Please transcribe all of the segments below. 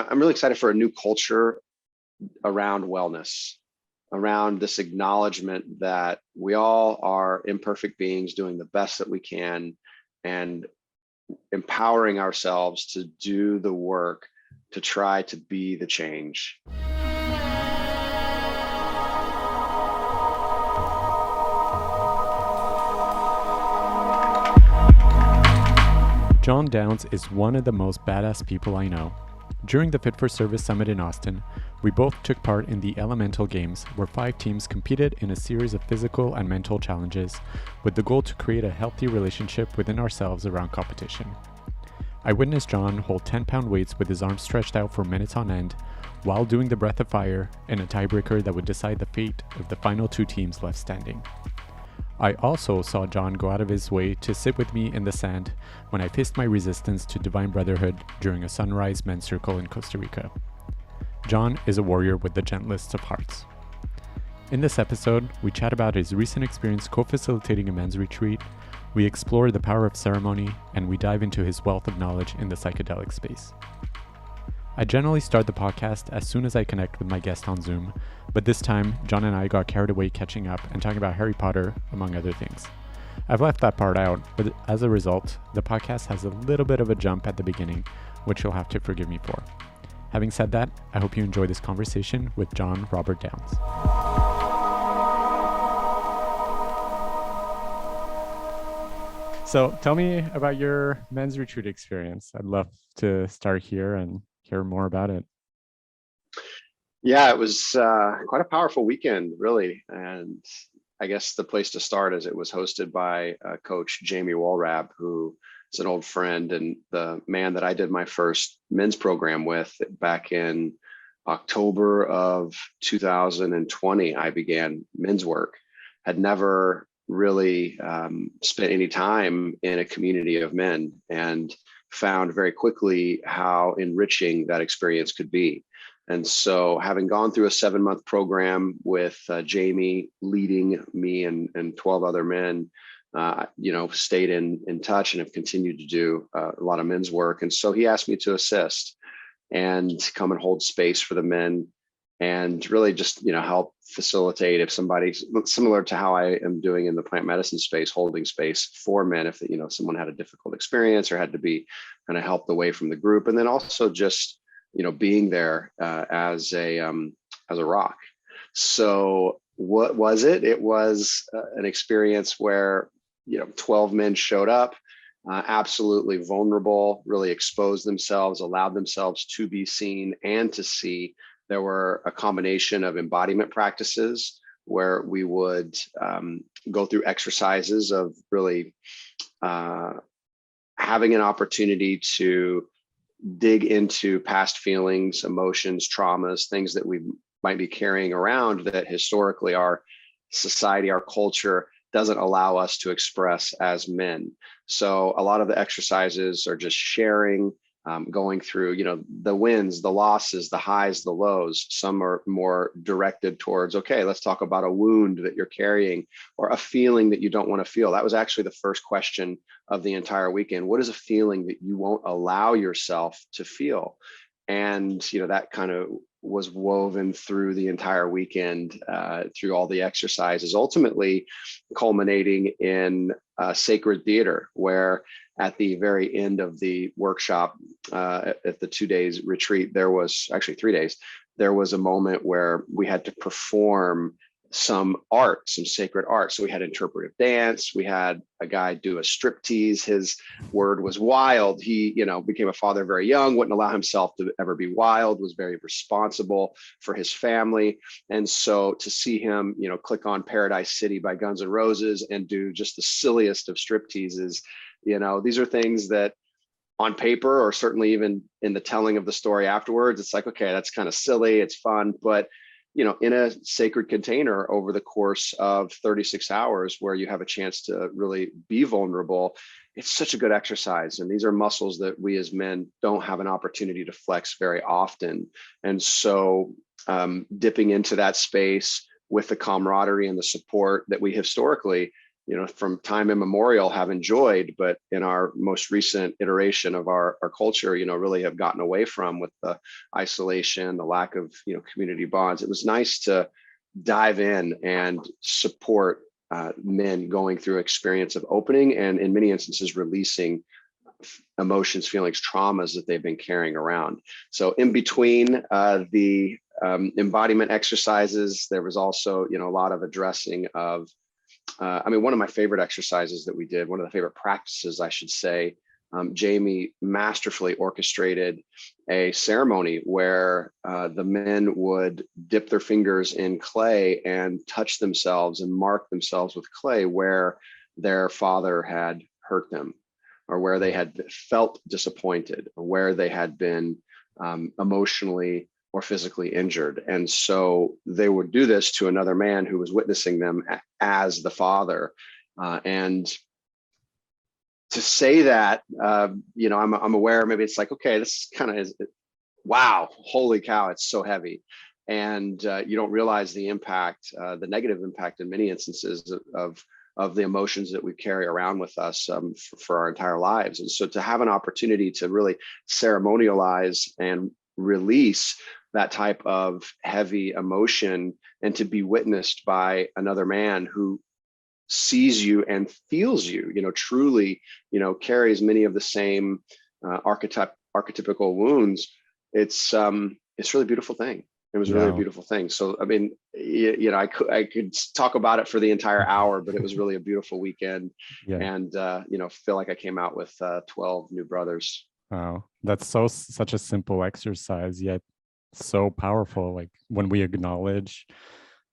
I'm really excited for a new culture around wellness, around this acknowledgement that we all are imperfect beings doing the best that we can, and empowering ourselves to do the work to try to be the change. John Downs is one of the most badass people I know. During the Fit for Service Summit in Austin, we both took part in the Elemental Games, where 5 teams competed in a series of physical and mental challenges, with the goal to create a healthy relationship within ourselves around competition. I witnessed John hold 10-pound weights with his arms stretched out for minutes on end, while doing the breath of fire in a tiebreaker that would decide the fate of the final 2 teams left standing. I also saw John go out of his way to sit with me in the sand when I faced my resistance to Divine Brotherhood during a sunrise men's circle in Costa Rica. John is a warrior with the gentlest of hearts. In this episode, we chat about his recent experience co-facilitating a men's retreat, we explore the power of ceremony, and we dive into his wealth of knowledge in the psychedelic space. I generally start the podcast as soon as I connect with my guest on Zoom, but this time, John and I got carried away catching up and talking about Harry Potter, among other things. I've left that part out, but as a result, the podcast has a little bit of a jump at the beginning, which you'll have to forgive me for. Having said that, I hope you enjoy this conversation with John Robert Downs. So tell me about your men's retreat experience. I'd love to start here and hear more about it. Yeah, it was quite a powerful weekend, really. And I guess the place to start is it was hosted by Coach Jamie Walrab, who is an old friend and the man that I did my first men's program with back in October of 2020. I began men's work, had never really spent any time in a community of men, and found very quickly how enriching that experience could be. And so having gone through a 7-month program with Jamie leading me and 12 other men, stayed in touch and have continued to do a lot of men's work. And so he asked me to assist and come and hold space for the men and really just, help facilitate if somebody's similar to how I am doing in the plant medicine space, holding space for men if, someone had a difficult experience or had to be kind of helped away from the group. And then also just, being there as a rock. So what was it? It was an experience where, 12 men showed up, absolutely vulnerable, really exposed themselves, allowed themselves to be seen and to see. There were a combination of embodiment practices where we would go through exercises of really having an opportunity to dig into past feelings, emotions, traumas, things that we might be carrying around that historically our society, our culture doesn't allow us to express as men. So a lot of the exercises are just sharing, going through, the wins, the losses, the highs, the lows. Some are more directed towards, okay, let's talk about a wound that you're carrying or a feeling that you don't want to feel. That was actually the first question of the entire weekend. What is a feeling that you won't allow yourself to feel? And, that kind of was woven through the entire weekend, through all the exercises, ultimately culminating in sacred theater, where at the very end of the workshop, at the 2 days retreat, there was actually 3 days, there was a moment where we had to perform some art, some sacred art. So we had interpretive dance. We had a guy do a striptease. His word was wild. He, became a father very young, wouldn't allow himself to ever be wild, was very responsible for his family. And so to see him, click on Paradise City by Guns N' Roses and do just the silliest of stripteases, these are things that on paper, or certainly even in the telling of the story afterwards, it's like, okay, that's kind of silly. It's fun, but in a sacred container over the course of 36 hours where you have a chance to really be vulnerable, it's such a good exercise. And these are muscles that we as men don't have an opportunity to flex very often. And so dipping into that space with the camaraderie and the support that we historically from time immemorial have enjoyed, but in our most recent iteration of our culture, really have gotten away from, with the isolation, the lack of, community bonds. It was nice to dive in and support men going through experience of opening, and in many instances releasing emotions, feelings, traumas that they've been carrying around. So in between the embodiment exercises, there was also, a lot of addressing of, one of my favorite exercises that we did, one of the favorite practices, I should say, Jamie masterfully orchestrated a ceremony where the men would dip their fingers in clay and touch themselves and mark themselves with clay where their father had hurt them, or where they had felt disappointed, or where they had been emotionally or physically injured. And so they would do this to another man who was witnessing them as the father. And to say that, I'm aware, maybe it's like, okay, this kind of is, wow, holy cow, it's so heavy. And you don't realize the impact, the negative impact in many instances of the emotions that we carry around with us for our entire lives. And so to have an opportunity to really ceremonialize and release that type of heavy emotion, and to be witnessed by another man who sees you and feels you, truly, carries many of the same archetypical wounds. It's really a beautiful thing. It was really a beautiful thing. So, I could talk about it for the entire hour, but it was really a beautiful weekend. Yeah. And, feel like I came out with 12 new brothers. Wow. That's such a simple exercise, yet so powerful. Like when we acknowledge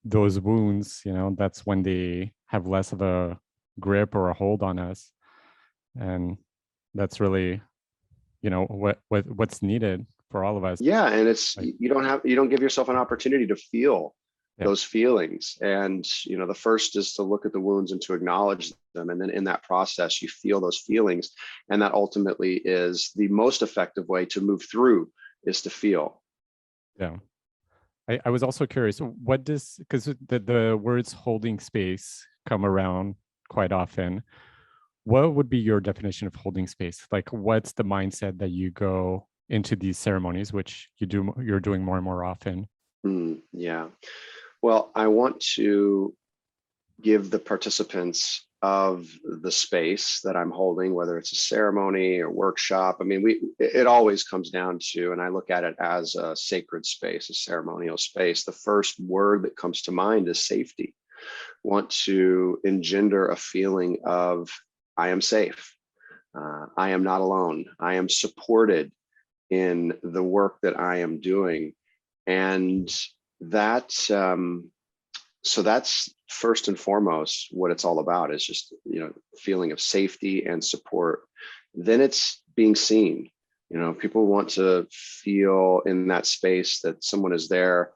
those wounds, that's when they have less of a grip or a hold on us. And that's really, what's needed for all of us. Yeah. And it's, like, you don't give yourself an opportunity to feel those feelings. And, the first is to look at the wounds and to acknowledge them. And then in that process, you feel those feelings. And that ultimately is the most effective way to move through, is to feel. Yeah. I was also curious, because the words holding space come around quite often. What would be your definition of holding space? Like, what's the mindset that you go into these ceremonies, which you're doing more and more often? Yeah. Well, I want to give the participants of the space that I'm holding, whether it's a ceremony or workshop. It always comes down to, and I look at it as a sacred space, a ceremonial space. The first word that comes to mind is safety. Want to engender a feeling of, I am safe. I am not alone. I am supported in the work that I am doing. And that, so that's first and foremost what it's all about, is just, feeling of safety and support. Then it's being seen. People want to feel in that space that someone is there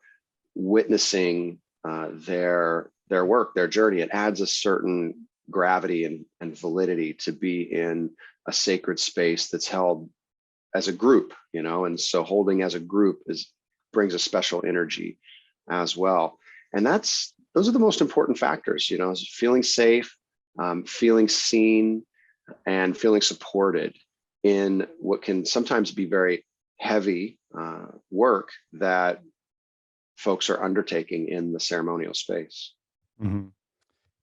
witnessing their work, their journey. It adds a certain gravity and validity to be in a sacred space that's held as a group, and so holding as a group brings a special energy as well. And those are the most important factors, is feeling safe, feeling seen, and feeling supported in what can sometimes be very heavy work that folks are undertaking in the ceremonial space. Mm-hmm.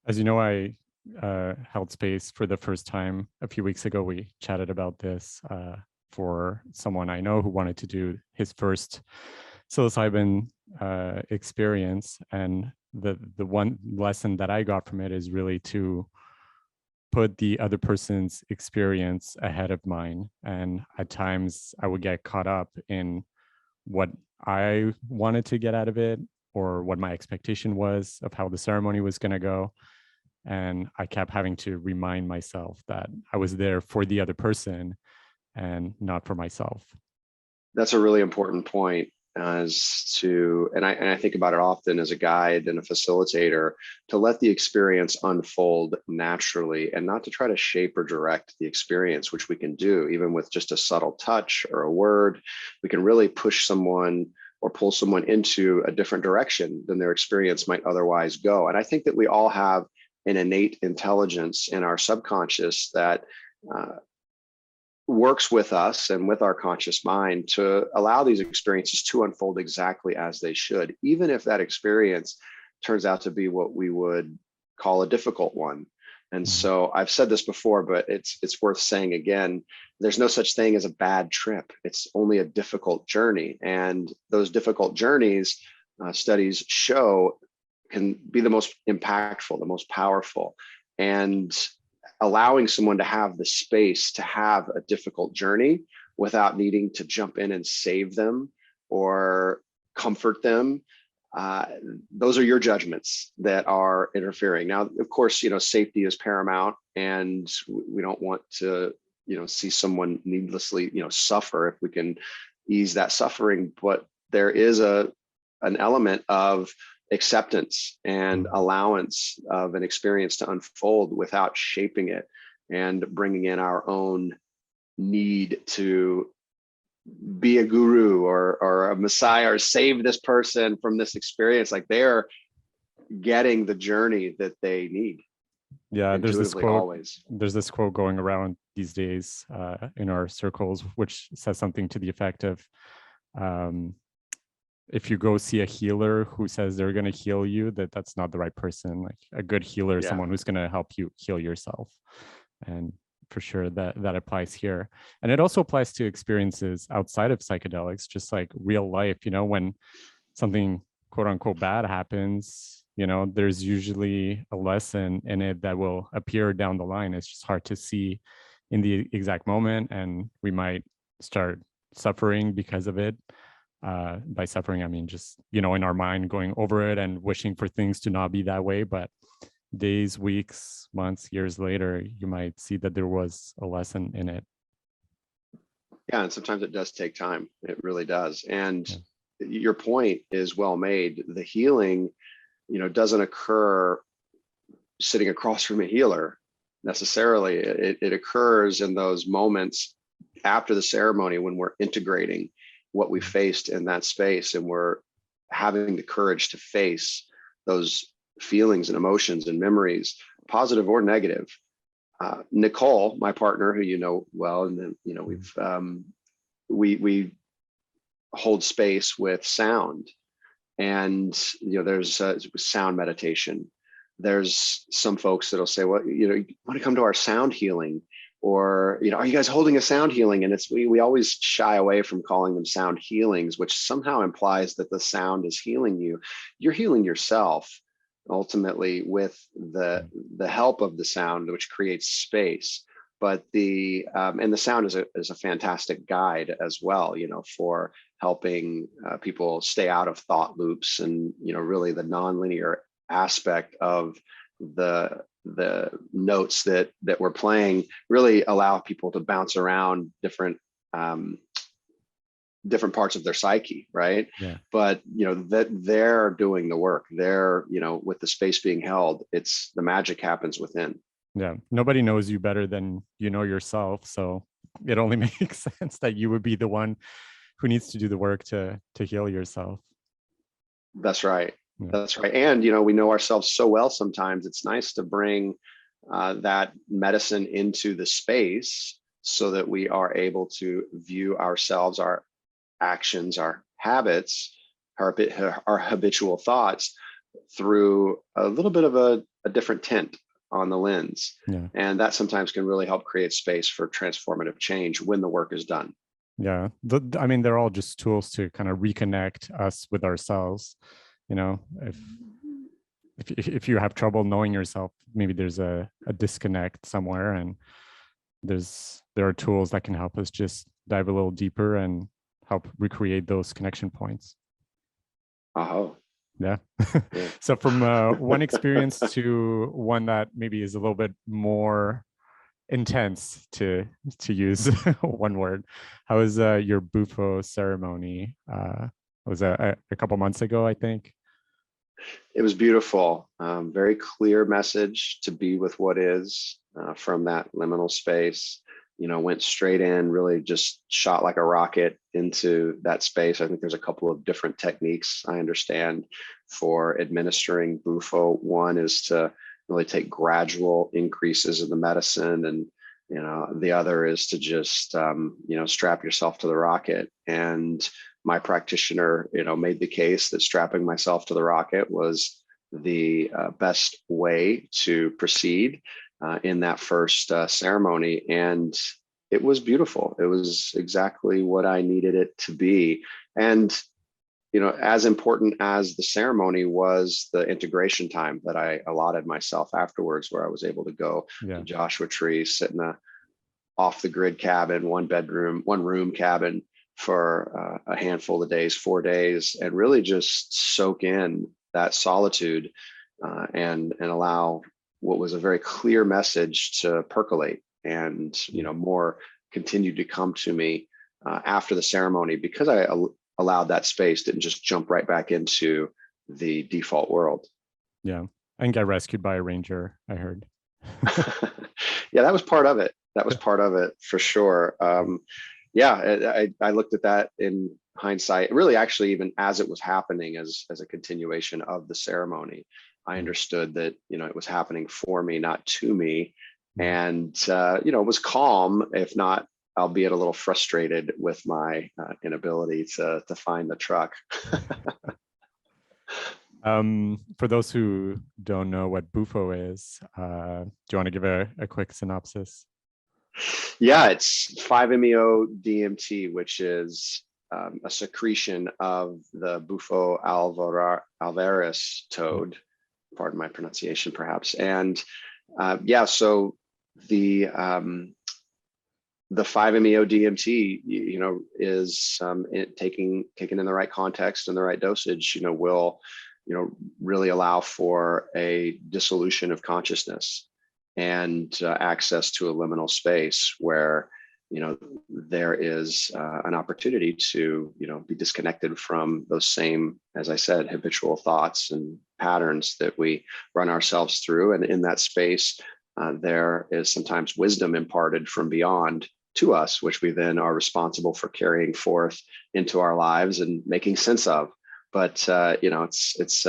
As you know, I held space for the first time a few weeks ago. We chatted about this for someone I know who wanted to do his first psilocybin experience. And the one lesson that I got from it is really to put the other person's experience ahead of mine. And at times I would get caught up in what I wanted to get out of it, or what my expectation was of how the ceremony was going to go. And I kept having to remind myself that I was there for the other person and not for myself. That's a really important point, and I think about it often as a guide and a facilitator, to let the experience unfold naturally and not to try to shape or direct the experience, which we can do even with just a subtle touch or a word. We can really push someone or pull someone into a different direction than their experience might otherwise go. And I think that we all have an innate intelligence in our subconscious that works with us and with our conscious mind to allow these experiences to unfold exactly as they should, even if that experience turns out to be what we would call a difficult one. And so I've said this before, but it's worth saying again, there's no such thing as a bad trip. It's only a difficult journey. And those difficult journeys, studies show, can be the most impactful, the most powerful. And allowing someone to have the space to have a difficult journey without needing to jump in and save them or comfort them. Those are your judgments that are interfering. Now, of course, safety is paramount, and we don't want to, see someone needlessly, suffer if we can ease that suffering. But there is an element of acceptance and allowance of an experience to unfold without shaping it and bringing in our own need to be a guru or a messiah or save this person from this experience. Like, they're getting the journey that they need. Yeah, there's this quote. Always. There's this quote going around these days in our circles, which says something to the effect of, if you go see a healer who says they're going to heal you, that's not the right person. Like, a good healer is someone who's going to help you heal yourself. And for sure that applies here. And it also applies to experiences outside of psychedelics, just like real life. When something quote unquote bad happens, there's usually a lesson in it that will appear down the line. It's just hard to see in the exact moment, and we might start suffering because of it. By suffering, I mean just, in our mind going over it and wishing for things to not be that way. But days, weeks, months, years later, you might see that there was a lesson in it. Yeah, and sometimes it does take time. It really does. And your point is well made. The healing, doesn't occur sitting across from a healer necessarily. It occurs in those moments after the ceremony when we're integrating what we faced in that space, and we're having the courage to face those feelings and emotions and memories, positive or negative. Nicole, my partner, who you know well, and then we hold space with sound, and there's sound meditation. There's some folks that'll say, well, you want to come to our sound healing, or are you guys holding a sound healing? And we always shy away from calling them sound healings, which somehow implies that the sound is healing you. You're healing yourself ultimately with the help of the sound, which creates space. But and the sound is a fantastic guide as well, for helping people stay out of thought loops, and really the nonlinear aspect of the notes that we're playing really allow people to bounce around different parts of their psyche, right? Yeah. But that they're doing the work. They're with the space being held, it's the magic happens within. Yeah, nobody knows you better than you know yourself, so it only makes sense that you would be the one who needs to do the work to heal yourself. That's right. That's right. And we know ourselves so well sometimes. It's nice to bring that medicine into the space so that we are able to view ourselves, our actions, our habits, our habitual thoughts through a little bit of a different tint on the lens. Yeah. And that sometimes can really help create space for transformative change when the work is done. Yeah. I mean, they're all just tools to kind of reconnect us with ourselves. If you have trouble knowing yourself, maybe there's a disconnect somewhere, and there are tools that can help us just dive a little deeper and help recreate those connection points. Oh, yeah. So from one experience to one that maybe is a little bit more intense, to use one word, how was your Bufo ceremony? It was a couple months ago, I think. It was beautiful. Very clear message to be with what is from that liminal space. Went straight in, really just shot like a rocket into that space. I think there's a couple of different techniques I understand for administering Bufo. One is to really take gradual increases in the medicine, and the other is to just strap yourself to the rocket. And my practitioner made the case that strapping myself to the rocket was the best way to proceed in that first ceremony. And it was beautiful. It was exactly what I needed it to be. And as important as the ceremony was the integration time that I allotted myself afterwards, where I was able to go to Joshua Tree, sit in a off the grid cabin, one room cabin for a handful of days, 4 days, and really just soak in that solitude and allow what was a very clear message to percolate, and more continued to come to me after the ceremony, because I allowed that space, didn't just jump right back into the default world. Yeah, and get rescued by a ranger, I heard. Yeah, that was part of it. That was part of it for sure. I looked at that in hindsight, really actually even as it was happening, as a continuation of the ceremony. I understood that, it was happening for me, not to me. And, it was calm, if not, albeit a little frustrated with my inability to find the truck. For those who don't know what Bufo is, do you want to give a quick synopsis? Yeah, it's 5-MeO DMT, which is a secretion of the Bufo alvaris toad. Pardon my pronunciation, perhaps. And so the 5-MeO DMT, is taken in the right context and the right dosage, will really allow for a dissolution of consciousness and access to a liminal space where there is an opportunity to be disconnected from those same, as I said, habitual thoughts and patterns that we run ourselves through. And in that space, there is sometimes wisdom imparted from beyond to us, which we then are responsible for carrying forth into our lives and making sense of. But it's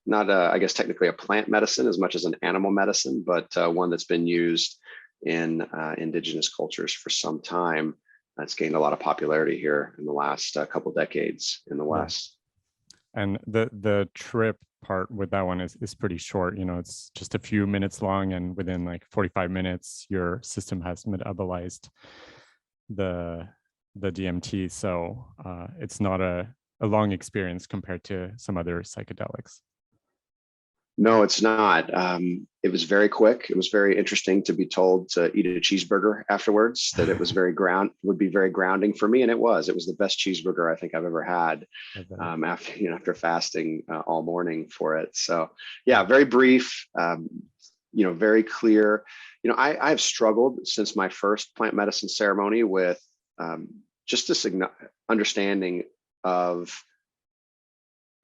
not I guess technically a plant medicine as much as an animal medicine, but one that's been used in indigenous cultures for some time. It's gained a lot of popularity here in the last couple decades in the West. And the trip part with that one is pretty short. It's just a few minutes long, and within like 45 minutes, your system has metabolized the DMT. So it's not a long experience compared to some other psychedelics. No, it's not. It was very quick. It was very interesting to be told to eat a cheeseburger afterwards, that it was would be very grounding for me. And it was the best cheeseburger I think I've ever had after fasting all morning for it. So yeah, very brief, very clear. I've struggled since my first plant medicine ceremony with just this understanding of,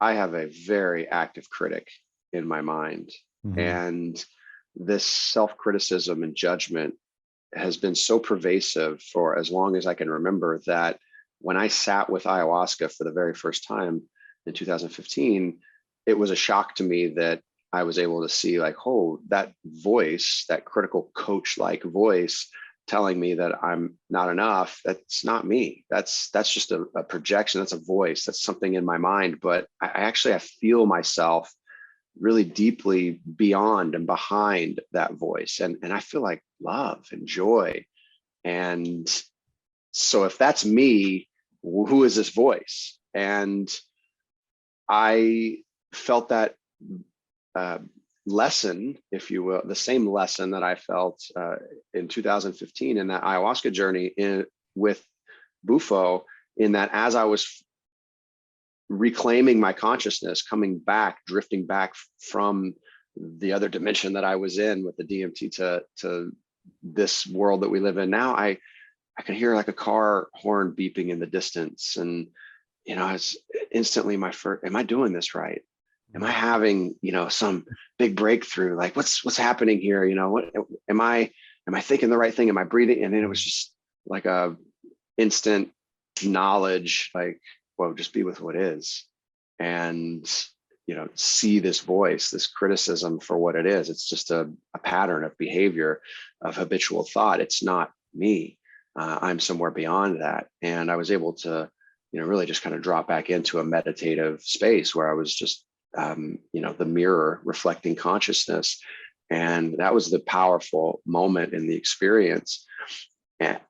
I have a very active critic in my mind. Mm-hmm. And this self-criticism and judgment has been so pervasive for as long as I can remember, that when I sat with ayahuasca for the very first time in 2015, it was a shock to me that I was able to see like, oh, that voice, that critical coach-like voice telling me that I'm not enough, that's not me. That's just a projection. That's a voice. That's something in my mind. But I feel myself really deeply beyond and behind that voice. And I feel like love and joy. And so if that's me, who is this voice? And I felt that lesson, if you will, the same lesson that I felt in 2015 in that ayahuasca journey with Bufo, in that as I was reclaiming my consciousness, coming back, drifting back from the other dimension that I was in with the DMT to this world that we live in now, I could hear like a car horn beeping in the distance. And, it's instantly am I doing this right? Am I having, some big breakthrough? Like what's happening here? What am I thinking the right thing? Am I breathing? And then it was just like a instant knowledge, like, well, just be with what is. And see this voice, this criticism for what it is. It's just a pattern of behavior, of habitual thought. It's not me. I'm somewhere beyond that. And I was able to, really just kind of drop back into a meditative space where I was just, the mirror reflecting consciousness. And that was the powerful moment in the experience. And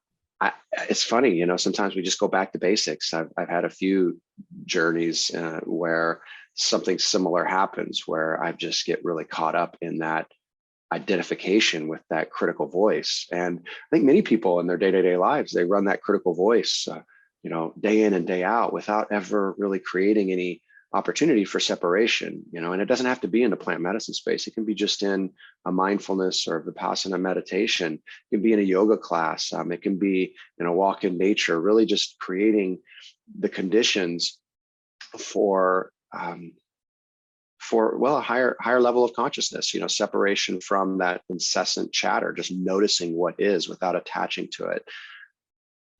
it's funny, sometimes we just go back to basics. I've had a few journeys where something similar happens, where I just get really caught up in that identification with that critical voice. And I think many people in their day-to-day lives, they run that critical voice, day in and day out without ever really creating any opportunity for separation, and it doesn't have to be in the plant medicine space. It can be just in a mindfulness or vipassana meditation. It can be in a yoga class. It can be in a walk in nature, really just creating the conditions for a higher level of consciousness, separation from that incessant chatter, just noticing what is without attaching to it.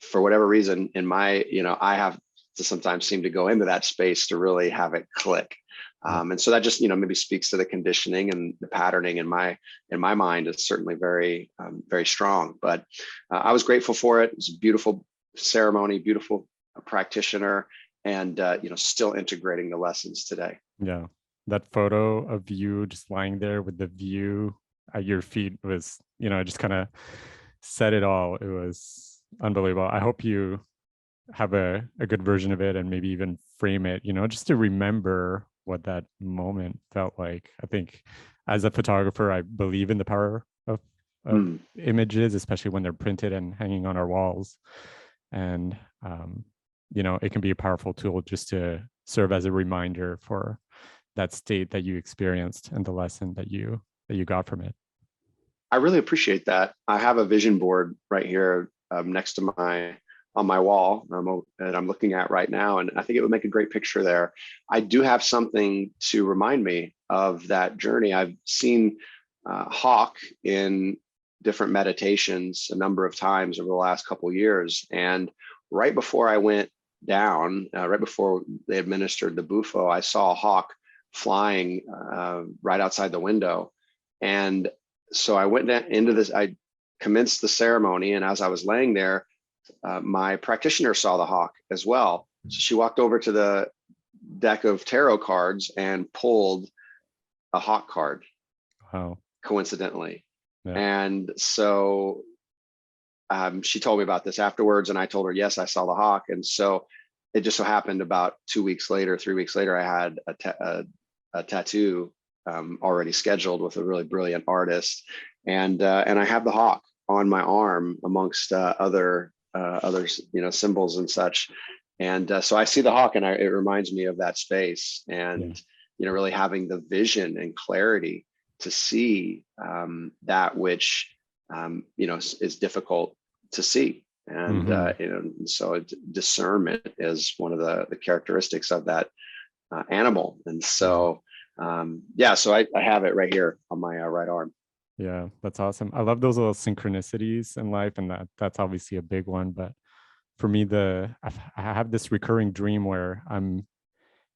For whatever reason, in my, I have to sometimes seem to go into that space to really have it click. And so that just, maybe speaks to the conditioning, and the patterning in my mind is certainly very, very strong. But I was grateful for it. It was a beautiful ceremony, beautiful practitioner, and, still integrating the lessons today. Yeah. That photo of you just lying there with the view at your feet was, just kind of said it all. It was unbelievable. I hope you have a good version of it, and maybe even frame it, just to remember what that moment felt like. I think as a photographer, I believe in the power of images, especially when they're printed and hanging on our walls. And, it can be a powerful tool just to serve as a reminder for that state that you experienced and the lesson that you got from it. I really appreciate that. I have a vision board right here next to on my wall that I'm looking at right now. And I think it would make a great picture there. I do have something to remind me of that journey. I've seen Hawk in different meditations a number of times over the last couple of years. And right before I went down, right before they administered the Bufo, I saw a hawk flying right outside the window. And so I went into this, I commenced the ceremony. And as I was laying there, my practitioner saw the hawk as well. So she walked over to the deck of tarot cards and pulled a hawk card. Wow. Coincidentally. Yeah. And so she told me about this afterwards, and I told her, yes, I saw the hawk. And so it just so happened about 3 weeks later, I had a tattoo already scheduled with a really brilliant artist. And I have the hawk on my arm amongst other symbols and such. And so I see the hawk, and it reminds me of that space, and really having the vision and clarity to see that which is difficult to see. And so discernment is one of the characteristics of that animal. And so so I have it right here on my right arm. Yeah, that's awesome. I love those little synchronicities in life, and that's obviously a big one. But for me, I have this recurring dream where I'm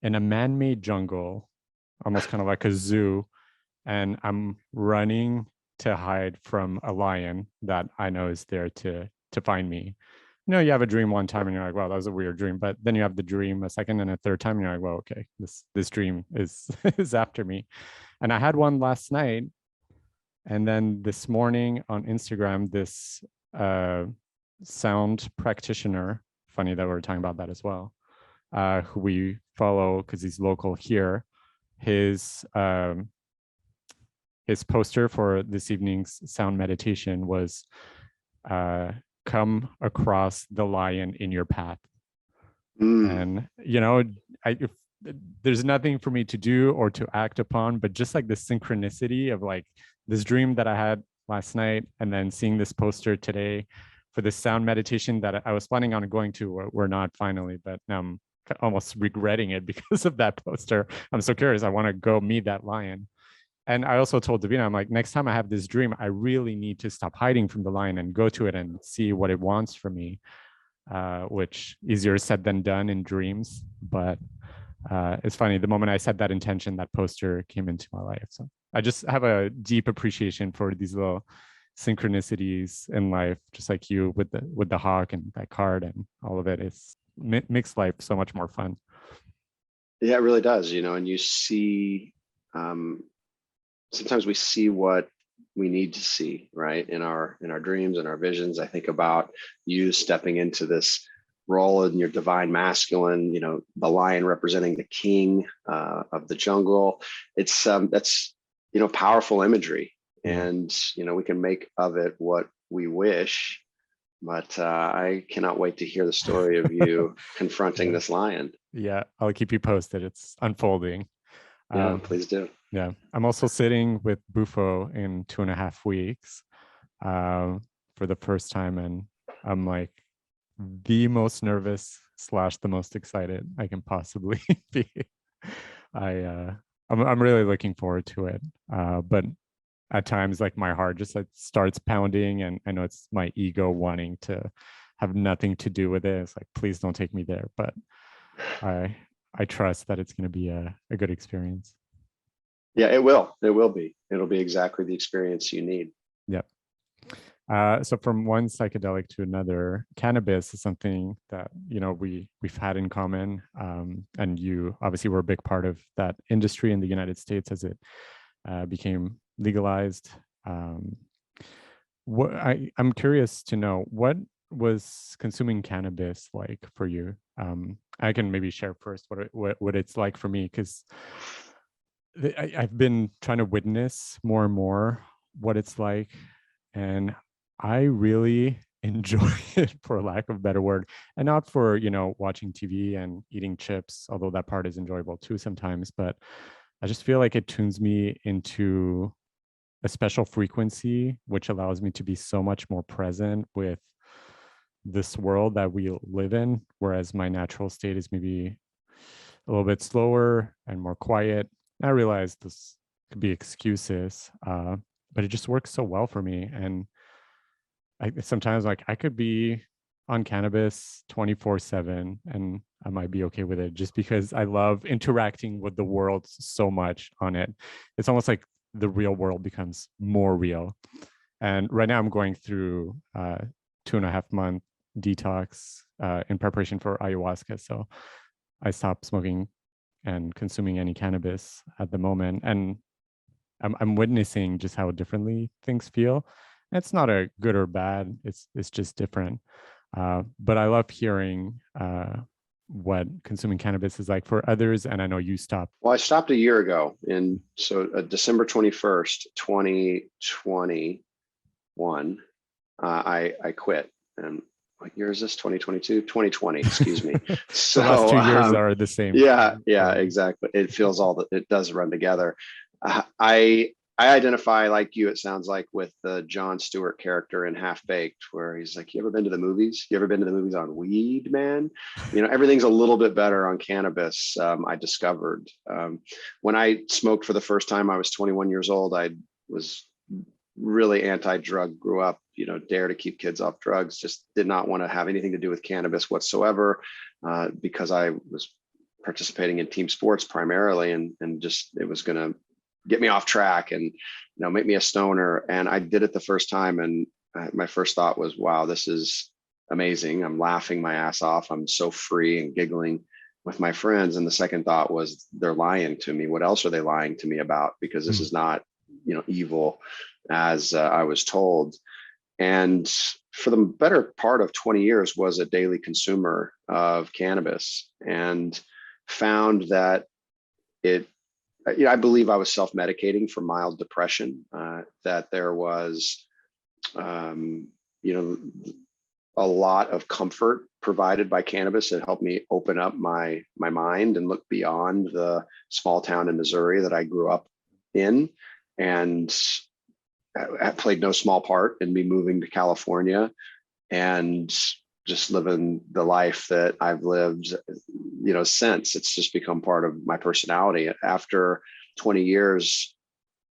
in a man-made jungle, almost kind of like a zoo, and I'm running to hide from a lion that I know is there to find me. You have a dream one time and you're like, wow, that was a weird dream. But then you have the dream a second and a third time, and you're like, well, okay, this dream is is after me. And I had one last night. And then this morning on Instagram, this sound practitioner, funny that we're talking about that as well, who we follow because he's local here, his poster for this evening's sound meditation was come across the lion in your path. And, there's nothing for me to do or to act upon, but just like the synchronicity of like this dream that I had last night, and then seeing this poster today for this sound meditation that I was planning on going to, we're not finally, but I'm almost regretting it because of that poster. I'm so curious. I want to go meet that lion. And I also told Davina, I'm like, next time I have this dream, I really need to stop hiding from the lion and go to it and see what it wants from me, which easier said than done in dreams. But It's funny, the moment I set that intention, that poster came into my life. So I just have a deep appreciation for these little synchronicities in life, just like you with the hawk and that card and all of it. It's makes life so much more fun. Yeah, it really does, and you see, sometimes we see what we need to see, right? In our dreams and our visions. I think about you stepping into this role in your divine masculine, the lion representing the king of the jungle. It's that's powerful imagery, and we can make of it what we wish. But I cannot wait to hear the story of you confronting this lion. Yeah, I'll keep you posted. It's unfolding. Yeah, please do. Yeah, I'm also sitting with Bufo in 2.5 weeks for the first time, and I'm like the most nervous / the most excited I can possibly be. I'm really looking forward to it, but at times, like, my heart just like starts pounding, and I know it's my ego wanting to have nothing to do with it. It's like, please don't take me there, but I trust that it's going to be a good experience. Yeah, it will. It will be. It'll be exactly the experience you need. Yep. So from one psychedelic to another, cannabis is something that we've had in common, and you obviously were a big part of that industry in the United States as it became legalized. I'm curious to know, what was consuming cannabis like for you? I can maybe share first what it's like for me, because I've been trying to witness more and more what it's like, and I really enjoy it, for lack of a better word, and not for watching TV and eating chips, although that part is enjoyable too sometimes. But I just feel like it tunes me into a special frequency, which allows me to be so much more present with this world that we live in, whereas my natural state is maybe a little bit slower and more quiet. I realize this could be excuses, but it just works so well for me. And sometimes, like, I could be on cannabis 24/7 and I might be okay with it, just because I love interacting with the world so much on it. It's almost like the real world becomes more real. And right now I'm going through 2.5-month detox in preparation for ayahuasca. So I stopped smoking and consuming any cannabis at the moment. And I'm witnessing just how differently things feel. It's not a good or bad, it's just different. But I love hearing what consuming cannabis is like for others. And I know you stopped. Well, I stopped a year ago, and so December 21st, 2021, I quit. And what year is this? 2022? 2020, excuse me. So the last 2 years are the same. Yeah, exactly. It feels it does run together. I identify, like you, it sounds like, with the Jon Stewart character in Half Baked, where he's like, you ever been to the movies? You ever been to the movies on weed, man? Everything's a little bit better on cannabis. I discovered when I smoked for the first time, I was 21 years old. I was really anti-drug, grew up, dare to keep kids off drugs, just did not want to have anything to do with cannabis whatsoever, because I was participating in team sports primarily, and just, it was going to get me off track and make me a stoner. And I did it the first time, and my first thought was, wow, this is amazing. I'm laughing my ass off. I'm so free and giggling with my friends. And the second thought was, they're lying to me. What else are they lying to me about? Because this is not evil as I was told. And for the better part of 20 years was a daily consumer of cannabis, and found that I believe I was self-medicating for mild depression, that there was, a lot of comfort provided by cannabis that helped me open up my mind and look beyond the small town in Missouri that I grew up in. And that played no small part in me moving to California and just living the life that I've lived, since. It's just become part of my personality after 20 years.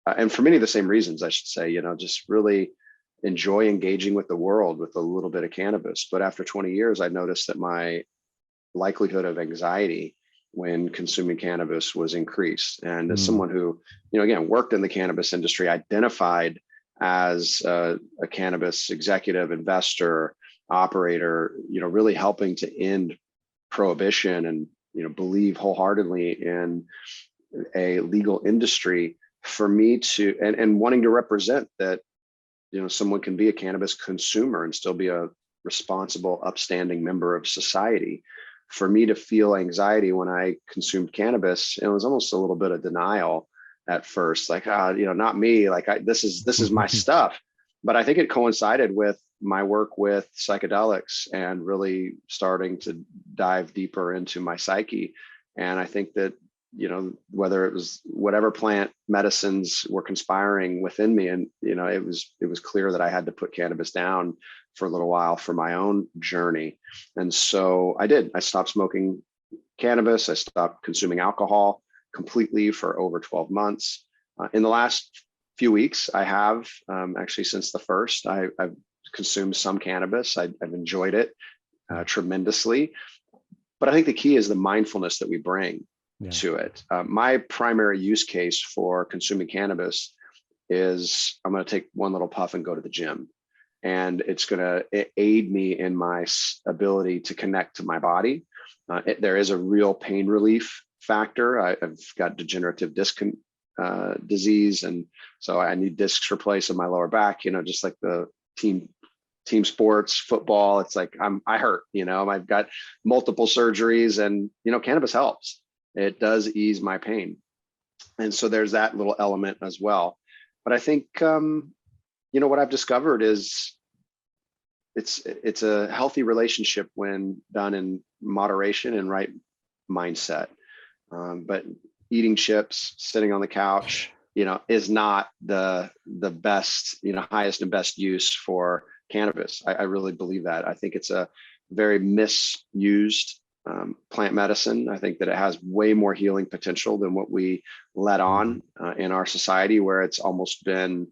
And for many of the same reasons, I should say, just really enjoy engaging with the world with a little bit of cannabis. But after 20 years, I noticed that my likelihood of anxiety when consuming cannabis was increased. And as someone who, again, worked in the cannabis industry, identified as a cannabis executive, investor, operator, really helping to end prohibition and, believe wholeheartedly in a legal industry, for me to, and wanting to represent that, someone can be a cannabis consumer and still be a responsible, upstanding member of society. For me to feel anxiety when I consumed cannabis, it was almost a little bit of denial at first, like, not me, like this is my stuff. But I think it coincided with my work with psychedelics and really starting to dive deeper into my psyche. And I think that, whether it was whatever plant medicines were conspiring within me, and, it was clear that I had to put cannabis down for a little while for my own journey. And so I did. I stopped smoking cannabis. I stopped consuming alcohol completely for over 12 months. In the last few weeks, I have, actually since the first, I've consumed some cannabis. I've enjoyed it tremendously. But I think the key is the mindfulness that we bring to it. My primary use case for consuming cannabis is I'm going to take one little puff and go to the gym. And it's going to aid me in my ability to connect to my body. There is a real pain relief factor. I've got degenerative disc disease. And so I need discs replaced in my lower back, just like the team sports, football. It's like I hurt, I've got multiple surgeries, and, cannabis helps. It does ease my pain. And so there's that little element as well. But I think, what I've discovered is it's a healthy relationship when done in moderation and right mindset. But eating chips, sitting on the couch, is not the best, highest and best use for cannabis. I really believe that. I think it's a very misused plant medicine. I think that it has way more healing potential than what we let on in our society, where it's almost been,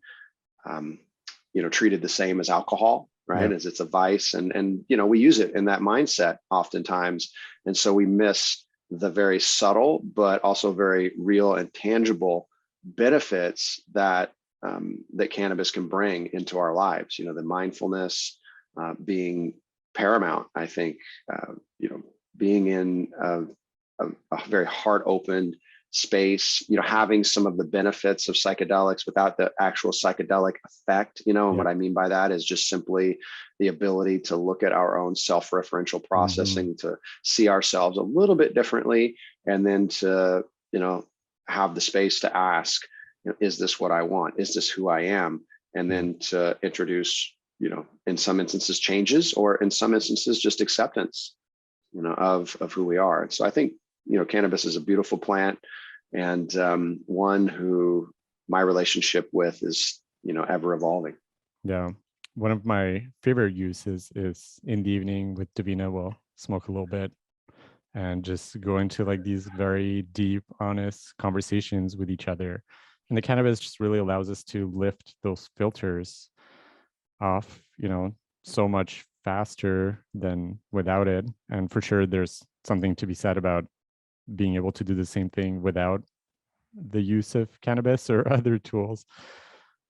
treated the same as alcohol, right? As it's a vice, and we use it in that mindset oftentimes, and so we miss the very subtle but also very real and tangible benefits that that cannabis can bring into our lives. The mindfulness being paramount. I think being in a very heart-opened space, having some of the benefits of psychedelics without the actual psychedelic effect, and what I mean by that is just simply the ability to look at our own self-referential processing, to see ourselves a little bit differently, and then to, have the space to ask, is this what I want? Is this who I am? And then to introduce, in some instances changes, or in some instances just acceptance, of who we are. And so I think, cannabis is a beautiful plant, and one who my relationship with is, ever evolving. Yeah. One of my favorite uses is in the evening with Davina, we'll smoke a little bit and just go into like these very deep, honest conversations with each other. And the cannabis just really allows us to lift those filters off, so much faster than without it. And for sure, there's something to be said about being able to do the same thing without the use of cannabis or other tools.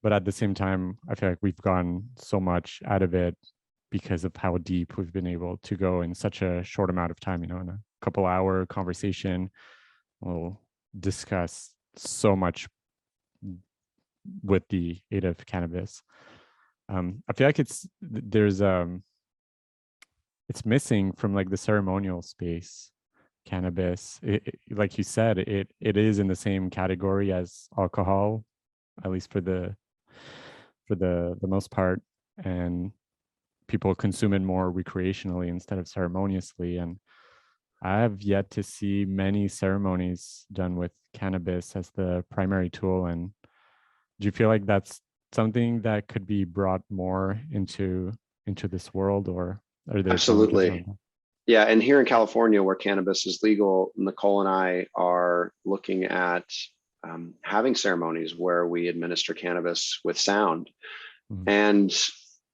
But at the same time, I feel like we've gotten so much out of it because of how deep we've been able to go in such a short amount of time. In a couple hour conversation, we'll discuss so much with the aid of cannabis. I feel like it's missing from like the ceremonial space. Cannabis, like you said, it is in the same category as alcohol, at least for the most part, and people consume it more recreationally instead of ceremoniously. And I have yet to see many ceremonies done with cannabis as the primary tool. And do you feel like that's something that could be brought more into this world, or are there Absolutely. Yeah, and here in California, where cannabis is legal, Nicole and I are looking at having ceremonies where we administer cannabis with sound. And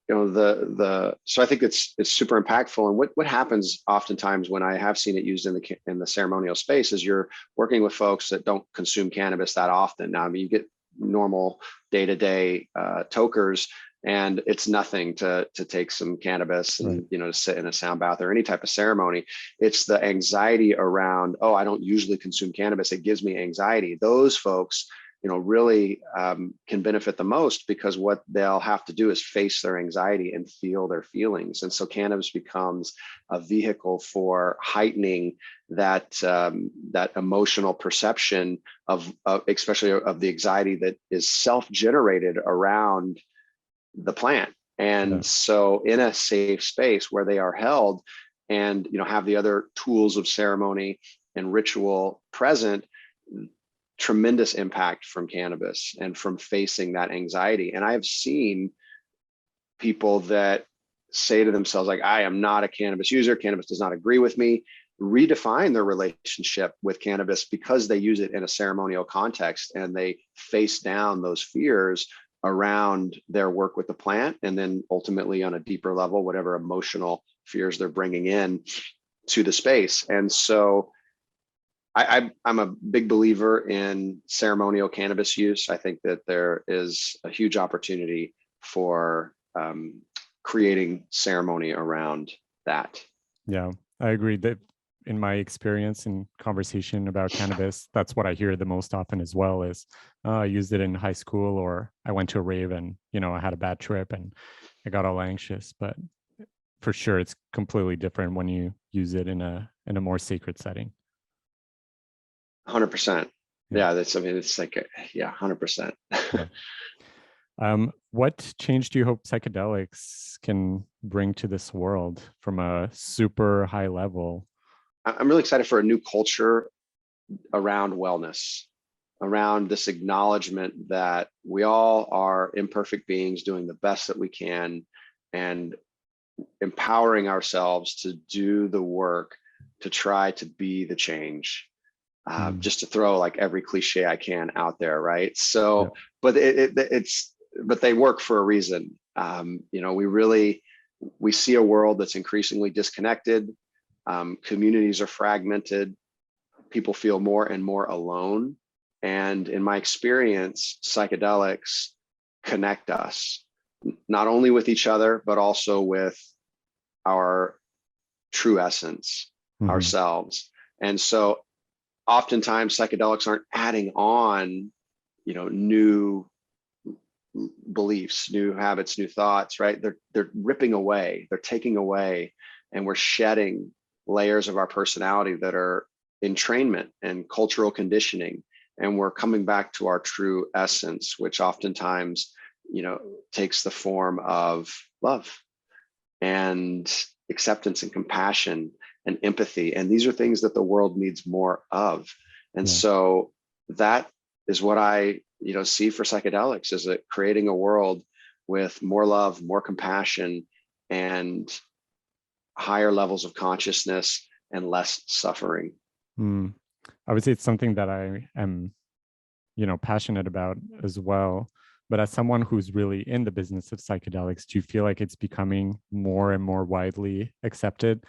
so I think it's super impactful. And what happens oftentimes when I have seen it used in the ceremonial space is you're working with folks that don't consume cannabis that often. Now, I mean, you get normal day-to-day tokers, and it's nothing to take some cannabis and Right. to sit in a sound bath or any type of ceremony. It's the anxiety around, oh, I don't usually consume cannabis, it gives me anxiety. Those folks really can benefit the most, because what they'll have to do is face their anxiety and feel their feelings. And so cannabis becomes a vehicle for heightening that emotional perception of especially of the anxiety that is self-generated around the plant. And Yeah. so in a safe space where they are held and have the other tools of ceremony and ritual present, tremendous impact from cannabis and from facing that anxiety. And I've seen people that say to themselves, like, I am not a cannabis user, cannabis does not agree with me, redefine their relationship with cannabis because they use it in a ceremonial context, and they face down those fears around their work with the plant, and then ultimately on a deeper level, whatever emotional fears they're bringing in to the space. And so I'm a big believer in ceremonial cannabis use. I think that there is a huge opportunity for creating ceremony around that. Yeah, I agree that in my experience and conversation about cannabis, that's what I hear the most often as well is I used it in high school, or I went to a rave and, I had a bad trip and I got all anxious. But for sure, it's completely different when you use it in a more sacred setting. 100%. Yeah. Yeah, it's like, yeah, 100%. What change do you hope psychedelics can bring to this world from a super high level? I'm really excited for a new culture around wellness, around this acknowledgement that we all are imperfect beings doing the best that we can, and empowering ourselves to do the work to try to be the change. Just to throw like every cliche I can out there, right? So, Yeah. but but they work for a reason. We see a world that's increasingly disconnected. Communities are fragmented. People feel more and more alone. And in my experience, psychedelics connect us, not only with each other, but also with our true essence, ourselves. And so oftentimes psychedelics aren't adding on, new beliefs, new habits, new thoughts, right? They're ripping away, they're taking away, and we're shedding layers of our personality that are entrainment and cultural conditioning. And we're coming back to our true essence, which oftentimes, takes the form of love and acceptance and compassion and empathy. And these are things that the world needs more of. And so that is what I, see for psychedelics, is it creating a world with more love, more compassion, and higher levels of consciousness and less suffering. Obviously, it's something that I am, passionate about as well. But as someone who's really in the business of psychedelics, do you feel like it's becoming more and more widely accepted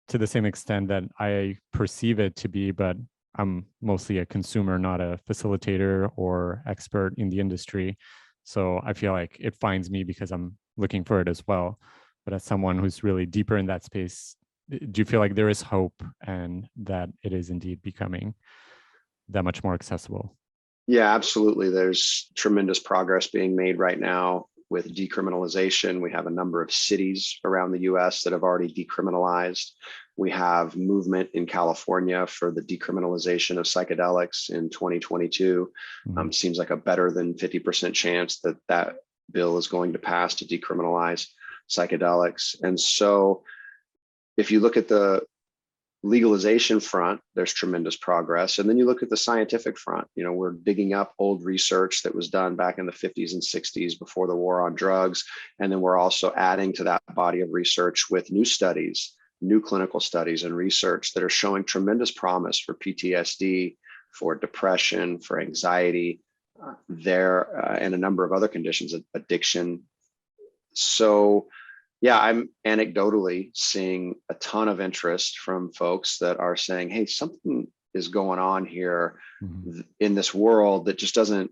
to the same extent that I perceive it to be? But I'm mostly a consumer, not a facilitator or expert in the industry. So I feel like it finds me because I'm looking for it as well. But as someone who's really deeper in that space, do you feel like there is hope and that it is indeed becoming that much more accessible? Yeah, absolutely. There's tremendous progress being made right now with decriminalization. We have a number of cities around the US that have already decriminalized. We have movement in California for the decriminalization of psychedelics in 2022. Seems like a better than 50% chance that that bill is going to pass to decriminalize psychedelics. And so if you look at the legalization front, there's tremendous progress. And then you look at the scientific front, we're digging up old research that was done back in the 50s and 60s before the war on drugs. And then we're also adding to that body of research with new studies, new clinical studies and research that are showing tremendous promise for PTSD, for depression, for anxiety, and a number of other conditions, addiction, So yeah, I'm anecdotally seeing a ton of interest from folks that are saying, hey, something is going on here in this world that just doesn't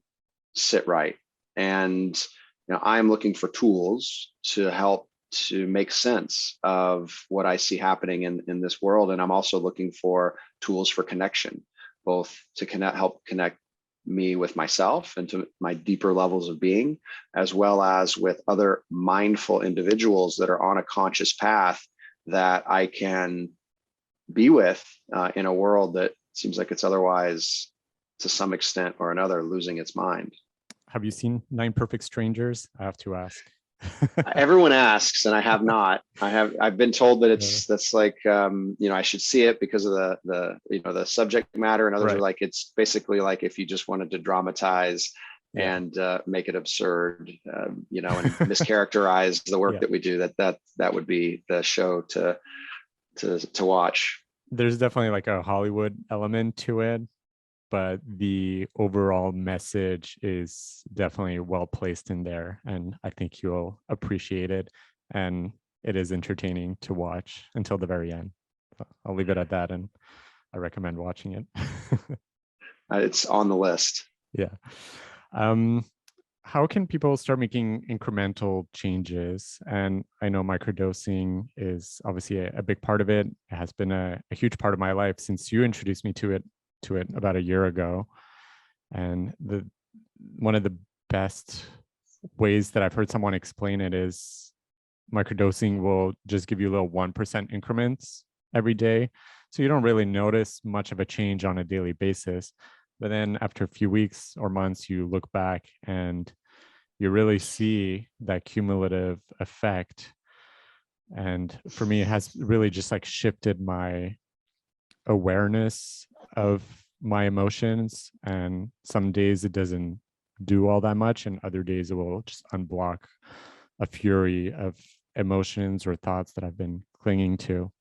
sit right. And I'm looking for tools to help to make sense of what I see happening in this world. And I'm also looking for tools for connection, both to help connect me with myself and to my deeper levels of being, as well as with other mindful individuals that are on a conscious path that I can be with in a world that seems like it's otherwise, to some extent or another, losing its mind. Have you seen Nine Perfect Strangers? I have to ask. Everyone asks, and I have not. I've been told that that's like I should see it because of the subject matter, and others are like, it's basically like if you just wanted to dramatize and make it absurd, and mischaracterize the work that we do. That would be the show to watch. There's definitely like a Hollywood element to it, but the overall message is definitely well placed in there, and I think you'll appreciate it. And it is entertaining to watch until the very end. I'll leave it at that, and I recommend watching it. It's on the list. Yeah. How can people start making incremental changes? And I know microdosing is obviously a big part of it. It has been a huge part of my life since you introduced me to it about a year ago. And one of the best ways that I've heard someone explain it is microdosing will just give you little 1% increments every day. So you don't really notice much of a change on a daily basis. But then after a few weeks or months, you look back and you really see that cumulative effect. And for me, it has really just like shifted my awareness of my emotions. And some days it doesn't do all that much, and other days it will just unblock a fury of emotions or thoughts that I've been clinging to.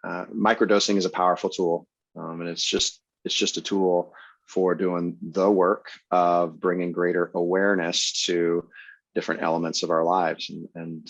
Microdosing is a powerful tool, and it's just a tool for doing the work of bringing greater awareness to different elements of our lives. And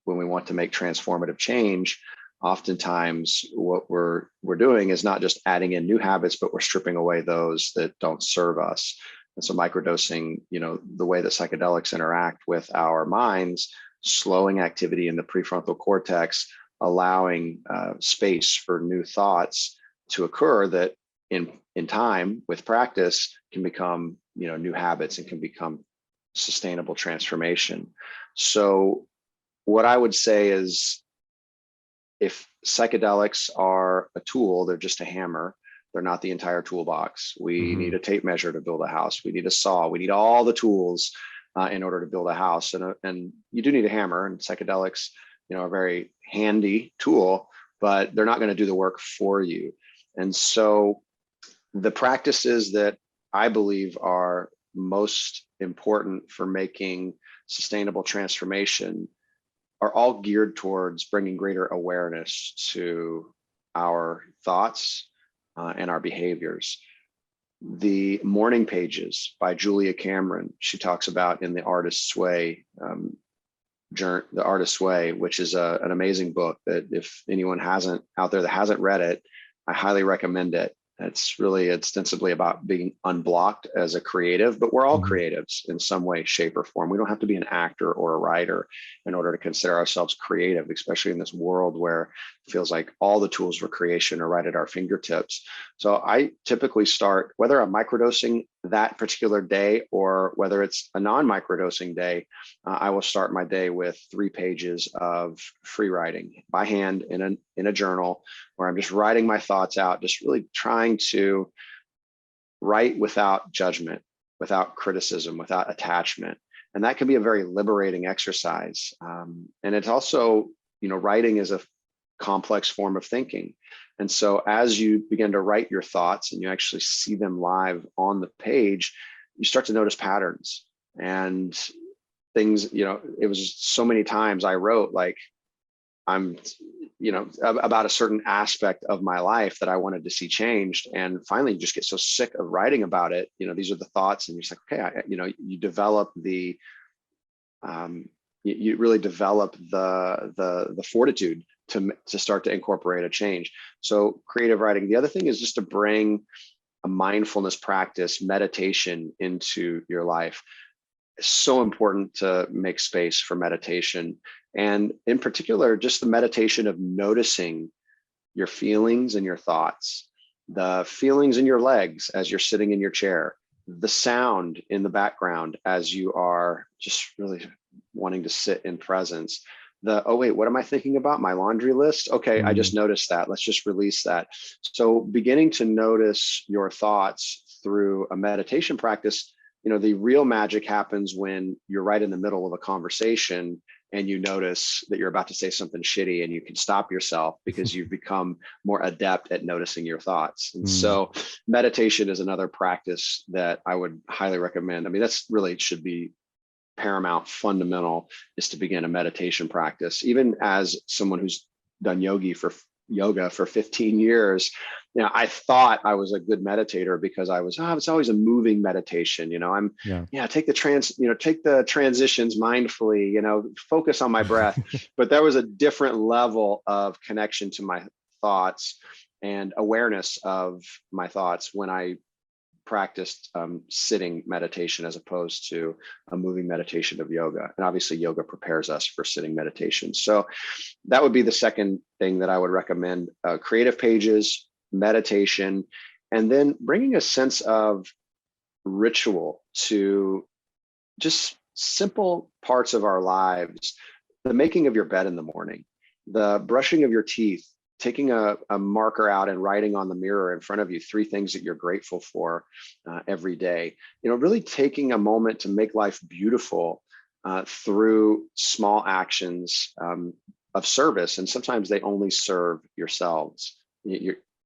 when we want to make transformative change, oftentimes what we're doing is not just adding in new habits, but we're stripping away those that don't serve us. And so microdosing, the way that psychedelics interact with our minds, slowing activity in the prefrontal cortex, allowing space for new thoughts to occur that in time with practice can become new habits and can become sustainable transformation. So what I would say is, if psychedelics are a tool, they're just a hammer. They're not the entire toolbox. We need a tape measure to build a house. We need a saw. We need all the tools in order to build a house. And you do need a hammer, and psychedelics, are a very handy tool, but they're not going to do the work for you. And so the practices that I believe are most important for making sustainable transformation are all geared towards bringing greater awareness to our thoughts and our behaviors. The Morning Pages by Julia Cameron, she talks about in The Artist's Way, The Artist's Way, which is an amazing book that if anyone out there that hasn't read it, I highly recommend it. It's really ostensibly about being unblocked as a creative, but we're all creatives in some way, shape, or form. We don't have to be an actor or a writer in order to consider ourselves creative, especially in this world where it feels like all the tools for creation are right at our fingertips. So I typically start, whether I'm microdosing that particular day or whether it's a non-microdosing day, I will start my day with 3 pages of free writing by hand in a journal, where I'm just writing my thoughts out, just really trying to write without judgment, without criticism, without attachment. And that can be a very liberating exercise. And it's also, writing is a complex form of thinking. And so as you begin to write your thoughts and you actually see them live on the page, you start to notice patterns and things. It was so many times I wrote like, I'm, about a certain aspect of my life that I wanted to see changed. And finally, you just get so sick of writing about it. These are the thoughts, and you're just like, okay, you develop the, you really develop the fortitude to start to incorporate a change. So creative writing. The other thing is just to bring a mindfulness practice, meditation into your life. It's so important to make space for meditation. And in particular, just the meditation of noticing your feelings and your thoughts, the feelings in your legs as you're sitting in your chair, the sound in the background as you are just really wanting to sit in presence. Oh wait, what am I thinking about? My laundry list? Okay, I just noticed that. Let's just release that. So beginning to notice your thoughts through a meditation practice, the real magic happens when you're right in the middle of a conversation and you notice that you're about to say something shitty, and you can stop yourself because you've become more adept at noticing your thoughts. And so meditation is another practice that I would highly recommend. I mean, that's really should be paramount, fundamental, is to begin a meditation practice. Even as someone who's done yoga for 15 years, I thought I was a good meditator because it's always a moving meditation. Take the transitions mindfully, focus on my breath. But there was a different level of connection to my thoughts and awareness of my thoughts when I practiced sitting meditation as opposed to a moving meditation of yoga. And obviously yoga prepares us for sitting meditation. So that would be the second thing that I would recommend: creative pages, meditation, and then bringing a sense of ritual to just simple parts of our lives. The making of your bed in the morning, the brushing of your teeth, taking a marker out and writing on the mirror in front of you 3 things that you're grateful for every day. Really taking a moment to make life beautiful through small actions of service. And sometimes they only serve yourselves.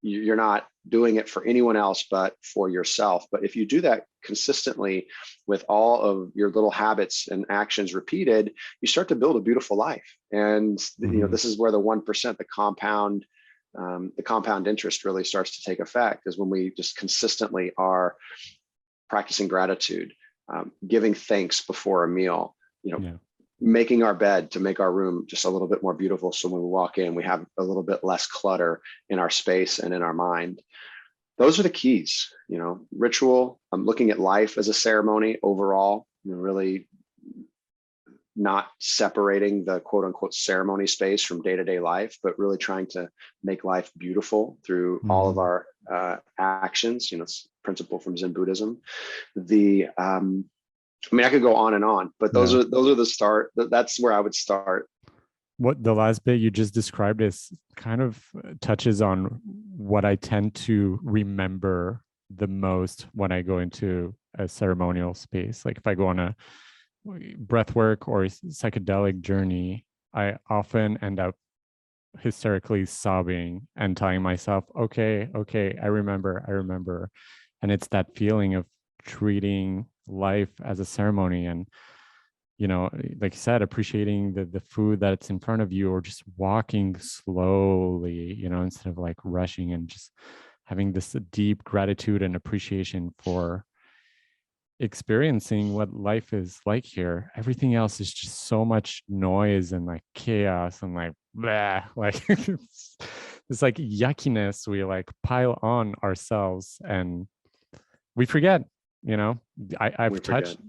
You're not doing it for anyone else but for yourself. But if you do that consistently with all of your little habits and actions repeated, you start to build a beautiful life. And this is where the 1%, the compound interest really starts to take effect, is when we just consistently are practicing gratitude, giving thanks before a meal, making our bed to make our room just a little bit more beautiful. So when we walk in, we have a little bit less clutter in our space and in our mind. Those are the keys, ritual. I'm looking at life as a ceremony overall, really not separating the quote unquote ceremony space from day-to-day life, but really trying to make life beautiful through all of our actions. It's a principle from Zen Buddhism. I could go on and on, but those are the start. That's where I would start. What the last bit you just described is kind of touches on what I tend to remember the most when I go into a ceremonial space. Like if I go on a breathwork or psychedelic journey, I often end up hysterically sobbing and telling myself, okay, I remember. And it's that feeling of treating life as a ceremony, and like you said, appreciating the food that's in front of you, or just walking slowly, instead of like rushing, and just having this deep gratitude and appreciation for experiencing what life is like here. Everything else is just so much noise and like chaos and like blah, like it's like yuckiness we like pile on ourselves, and we forget. I've touched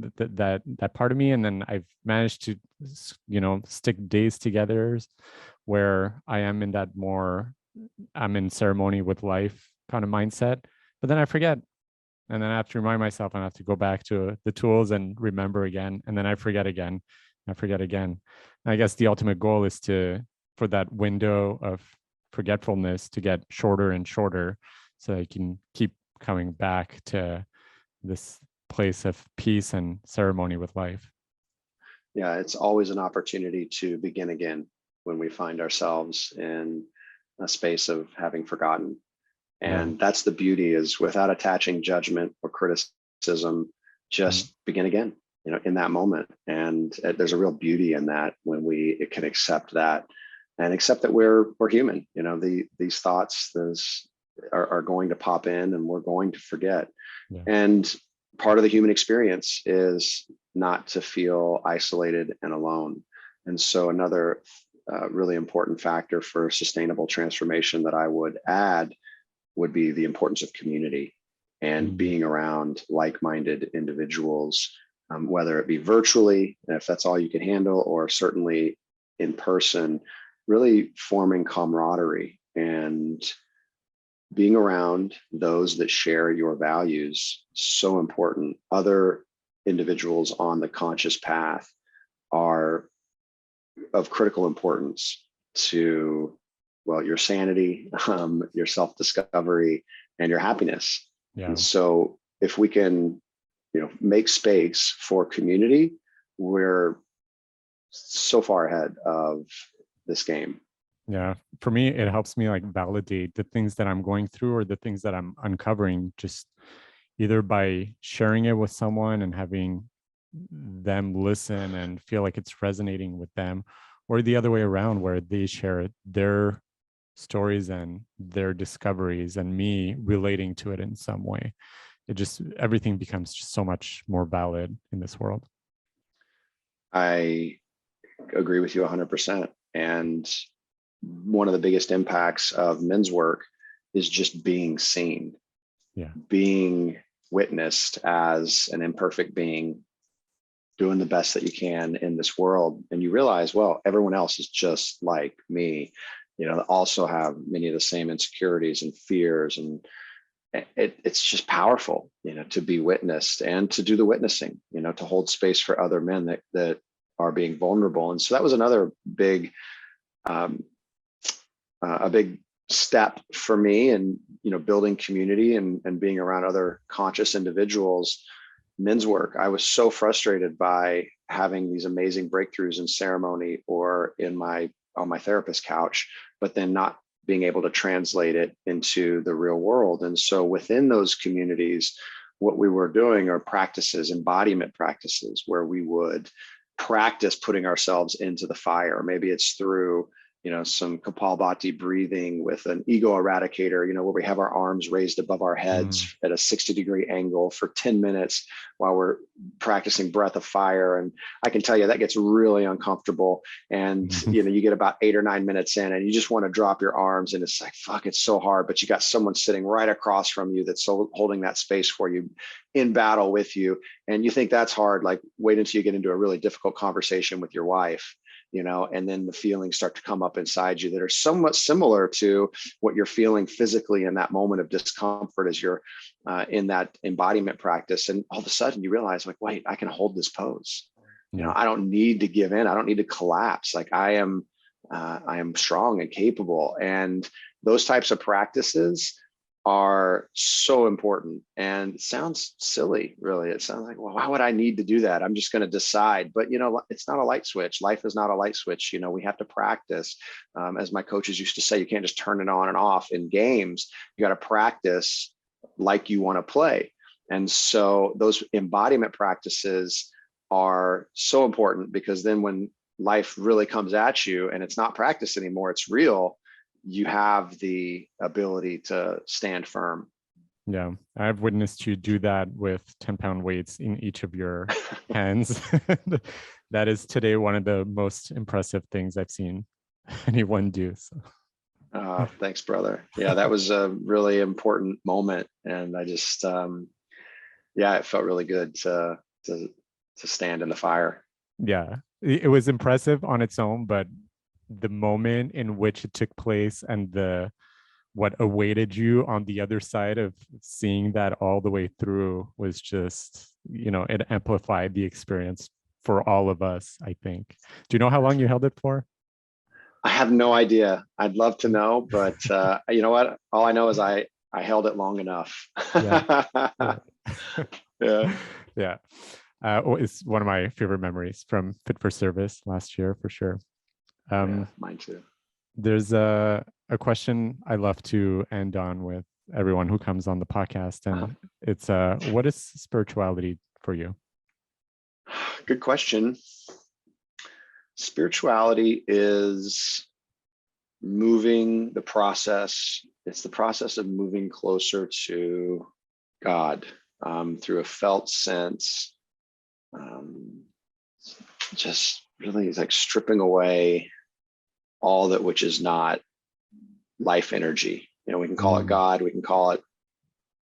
that part of me, and then I've managed to stick days together where I am in that more I'm in ceremony with life kind of mindset, but then I forget. And then I have to remind myself, and I have to go back to the tools and remember again. And then I forget again. And I guess the ultimate goal is for that window of forgetfulness to get shorter and shorter, so I can keep coming back to this place of peace and ceremony with life. Yeah, it's always an opportunity to begin again when we find ourselves in a space of having forgotten. And that's the beauty, is without attaching judgment or criticism, just begin again, in that moment. And there's a real beauty in that when we can accept that, and accept that we're human. These thoughts are going to pop in, and we're going to forget. And part of the human experience is not to feel isolated and alone. And so another really important factor for sustainable transformation that I would add would be the importance of community and being around like-minded individuals, whether it be virtually, if that's all you can handle, or certainly in person, really forming camaraderie and being around those that share your values. So important. Other individuals on the conscious path are of critical importance to, well, your sanity, your self-discovery, and your happiness. Yeah. And so if we can, make space for community, we're so far ahead of this game. Yeah. For me, it helps me like validate the things that I'm going through or the things that I'm uncovering, just either by sharing it with someone and having them listen and feel like it's resonating with them, or the other way around where they share their stories and their discoveries and me relating to it in some way. Everything becomes just so much more valid in this world. I agree with you 100%. And one of the biggest impacts of men's work is just being seen, being witnessed as an imperfect being, doing the best that you can in this world. And you realize, well, everyone else is just like me, also have many of the same insecurities and fears. And it's just powerful, to be witnessed and to do the witnessing, to hold space for other men that are being vulnerable. And so that was another big, a big step for me in, building community and being around other conscious individuals. Men's work, I was so frustrated by having these amazing breakthroughs in ceremony or on my therapist couch, but then not being able to translate it into the real world. And so within those communities, what we were doing are practices, embodiment practices, where we would practice putting ourselves into the fire. Maybe it's through, some Kapalbhati breathing with an ego eradicator, where we have our arms raised above our heads at a 60-degree angle for 10 minutes while we're practicing breath of fire. And I can tell you that gets really uncomfortable. And, you get about 8 or 9 minutes in and you just want to drop your arms and it's like, fuck, it's so hard. But you got someone sitting right across from you that's holding that space for you, in battle with you. And you think that's hard. Like, wait until you get into a really difficult conversation with your wife. And then the feelings start to come up inside you that are somewhat similar to what you're feeling physically in that moment of discomfort as you're in that embodiment practice. And all of a sudden you realize, like, wait, I can hold this pose. I don't need to give in. I don't need to collapse. Like I am strong and capable. And those types of practices are so important. And it sounds silly, really. It sounds like, well, why would I need to do that? I'm just going to decide. But, it's not a light switch. Life is not a light switch. We have to practice. As my coaches used to say, you can't just turn it on and off in games. You got to practice like you want to play. And so those embodiment practices are so important, because then when life really comes at you and it's not practice anymore, it's real, you have the ability to stand firm. Yeah, I've witnessed you do that with 10-pound weights in each of your hands. That is today one of the most impressive things I've seen anyone do. So. Thanks, brother. Yeah, that was a really important moment. And I just, it felt really good to stand in the fire. Yeah, it was impressive on its own, but the moment in which it took place and what awaited you on the other side of seeing that all the way through was just, it amplified the experience for all of us, I think. Do you know how long you held it for? I have no idea. I'd love to know, but you know what? All I know is I held it long enough. Yeah. Yeah. It's one of my favorite memories from Fit for Service last year, for sure. Mine too. There's a question I love to end on with everyone who comes on the podcast, and it's what is spirituality for you? Good question. Spirituality is moving the process. It's the process of moving closer to God through a felt sense, just really like stripping away all that which is not life energy. You know, we can call it God, we can call it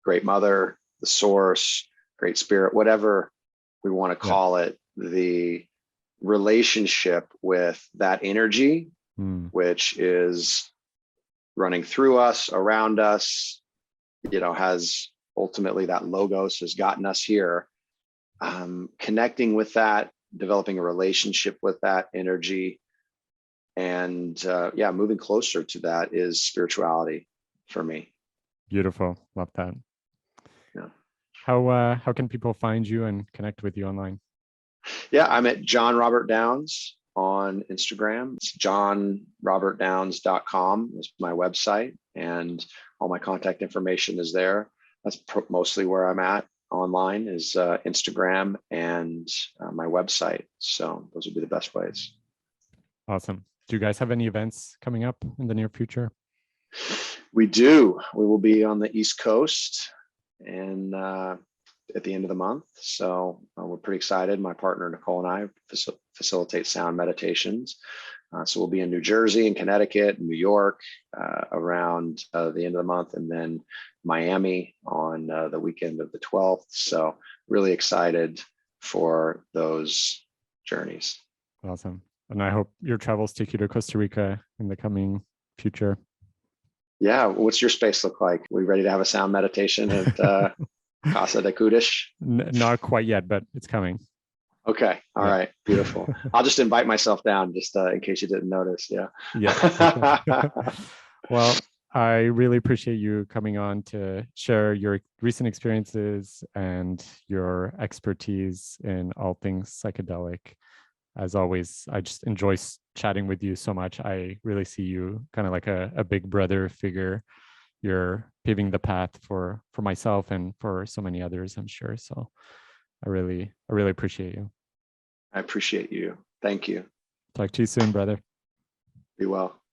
Great Mother, the Source, Great Spirit, whatever we want to call it. The relationship with that energy, which is running through us, around us, you know, has ultimately that logos has gotten us here. Connecting with that, developing a relationship with that energy, and moving closer to that is spirituality for me. Beautiful. Love that. Yeah. How can people find you and connect with you online? Yeah, I'm at John Robert Downs on Instagram. It's johnrobertdowns.com is my website, and all my contact information is there. That's mostly where I'm at online, is Instagram and my website. So those would be the best ways. Awesome. Do you guys have any events coming up in the near future? We do. We will be on the East Coast and at the end of the month. So we're pretty excited. My partner, Nicole, and I facilitate sound meditations. So we'll be in New Jersey and Connecticut and New York around the end of the month, and then Miami on the weekend of the 12th. So really excited for those journeys. Awesome. And I hope your travels take you to Costa Rica in the coming future. Yeah. What's your space look like? We ready to have a sound meditation at Casa de Cudish? Not quite yet, but it's coming. Okay. All right. Beautiful. I'll just invite myself down just in case you didn't notice. Yeah. Well, I really appreciate you coming on to share your recent experiences and your expertise in all things psychedelic. As always, I just enjoy chatting with you so much. I really see you kind of like a big brother figure. You're paving the path for myself and for so many others, I'm sure. So I really appreciate you. I appreciate you. Thank you. Talk to you soon, brother. Be well.